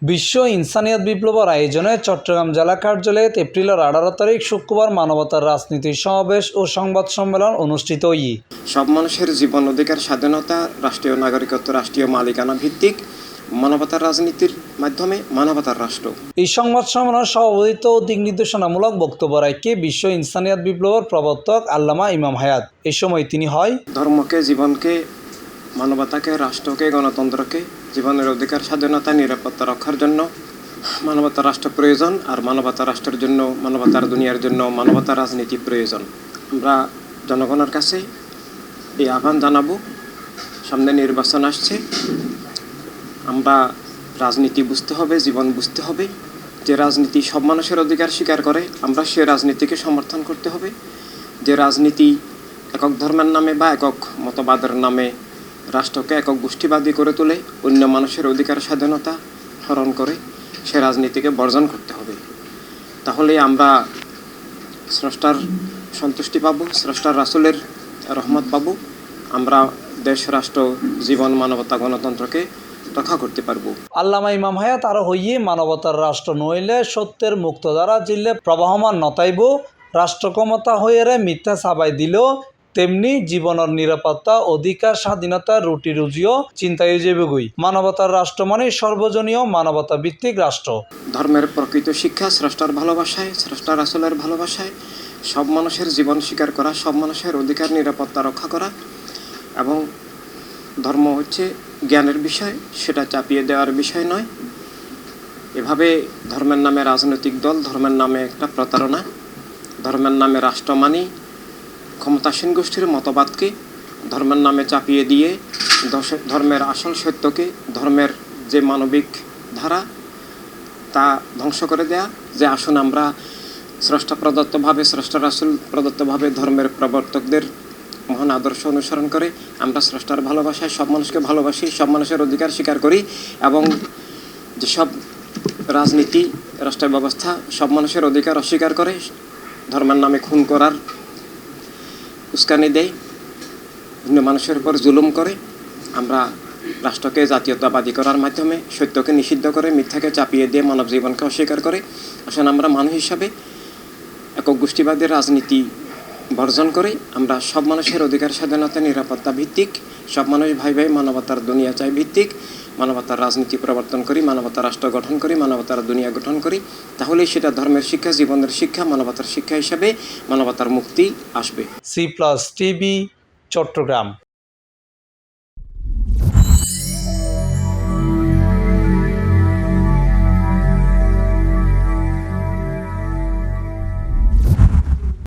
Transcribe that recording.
বিশ্ব ইনসানিয়ত বিপ্লবের আয়োজনে চট্টগ্রাম জেলা কার্যালয়ে এপ্রিলের 18 তারিখ শুক্রবার মানবতার রাজনীতির সমাবেশ ও সংবাদ সম্মেলন অনুষ্ঠিত হই। সব মানুষের জীবন অধিকার, স্বাধীনতা, রাষ্ট্রীয় নাগরিকত্ব, রাষ্ট্রীয় মালিকানা ভিত্তিক মানবতার রাজনীতির মাধ্যমে মানবতার রাষ্ট্র। এই সংবাদ সম্মেলনের সভাপতিত্ব ও দিক নির্দেশনামূলক বক্তব্য রাখে বিশ্ব ইনসানিয়ত বিপ্লবের প্রবর্তক আল্লামা ইমাম হায়াত। এই সময় তিনি ধর্মকে, জীবনকে, মানবতাকে, রাষ্ট্রকে, গণতন্ত্রকে, জীবনের অধিকার, স্বাধীনতা, নিরাপত্তা রক্ষার জন্য মানবতার রাষ্ট্র প্রয়োজন, আর মানবতার রাষ্ট্রের জন্য, মানবতার দুনিয়ার জন্য মানবতার রাজনীতি প্রয়োজন। আমরা জনগণের কাছে এই আহ্বান জানাবো, সামনে নির্বাচন আসছে, আমরা রাজনীতি বুঝতে হবে, জীবন বুঝতে হবে। যে রাজনীতি সব মানুষের অধিকার স্বীকার করে, আমরা সে রাজনীতিকে সমর্থন করতে হবে। যে রাজনীতি একক ধর্মের নামে বা একক মতবাদের নামে রাষ্ট্রকে একক গোষ্ঠীবাদী করে তোলে, অন্য মানুষের অধিকার স্বাধীনতা হরণ করে, সে রাজনীতিকে বর্জন করতে হবে। তাহলে আমরা স্রষ্টার সন্তুষ্টি পাবো, স্রষ্টার রাসূলের রহমত পাবো, আমরা দেশ, রাষ্ট্র, জীবন, মানবতা, গণতন্ত্রকে রক্ষা করতে পারবো। আল্লামা ইমাম হায়াত আরো হইয়ে মানবতার রাষ্ট্র নইলে সত্যের মুক্তধারা জিল্লে প্রবাহমান নতাইব, রাষ্ট্র ক্ষমতা হয়ে মিথ্যা সাবাই দিল, তেমনি জীবনের নিরাপত্তা, অধিকার, স্বাধীনতা, রুটি রুজিও চিন্তায় যাবেগই। মানবতার রাষ্ট্র মানে সর্বজনীয় মানবতা ভিত্তিক রাষ্ট্র। ধর্মের প্রকৃত শিক্ষা স্রষ্টার ভালোবাসায়, স্রষ্টার রাসূলের ভালোবাসায়, সব মানুষের জীবন স্বীকার করা, সব মানুষের অধিকার নিরাপত্তা রক্ষা করা, এবং ধর্ম হচ্ছে জ্ঞানের বিষয়, সেটা চাপিয়ে দেওয়ার বিষয় নয়। এভাবে ধর্মের নামে রাজনৈতিক দল, ধর্মের নামে একটা প্রতারণা, ধর্মের নামে রাষ্ট্র মানি ক্ষমতাসীন গোষ্ঠীর মতবাদকে ধর্মের নামে চাপিয়ে দিয়ে ধর্মের আসল সত্যকে, ধর্মের যে মানবিক ধারা, তা ধ্বংস করে দেয়া। যে আসুন আমরা স্রষ্টা প্রদত্তভাবে, স্রষ্টা রাসূল প্রদত্তভাবে ধর্মের প্রবর্তকদের মহান আদর্শ অনুসরণ করে আমরা স্রষ্টার ভালোবাসায় সব মানুষকে ভালোবাসি, সব মানুষের অধিকার স্বীকার করি, এবং যেসব রাজনীতি, রাষ্ট্র ব্যবস্থা সব মানুষের অধিকার অস্বীকার করে, ধর্মের নামে খুন করার উস্কানি দেয়, অন্য মানুষের উপর জুলুম করে, আমরা রাষ্ট্রকে জাতীয়তাবাদী করার মাধ্যমে সত্যকে নিষিদ্ধ করে, মিথ্যাকে চাপিয়ে দিয়ে মানব জীবনকে অস্বীকার করে, আসলে আমরা মানুষ হিসাবে একক গোষ্ঠীবাদের রাজনীতি বর্জন করে আমরা সব মানুষের অধিকার, স্বাধীনতা, নিরাপত্তা ভিত্তিক, সব মানুষ ভাই ভাই মানবতার দুনিয়া চাই ভিত্তিক মানবতার রাজনীতি প্রবর্তন করি, মানবতার রাষ্ট্র গঠন করি, মানবতার দুনিয়া গঠন করি। তাহলেই সেটা ধর্মের শিক্ষা, জীবনের শিক্ষা, মানবতার শিক্ষা হিসাবে মানবতার মুক্তি আসবে। C+ TV Chittagong.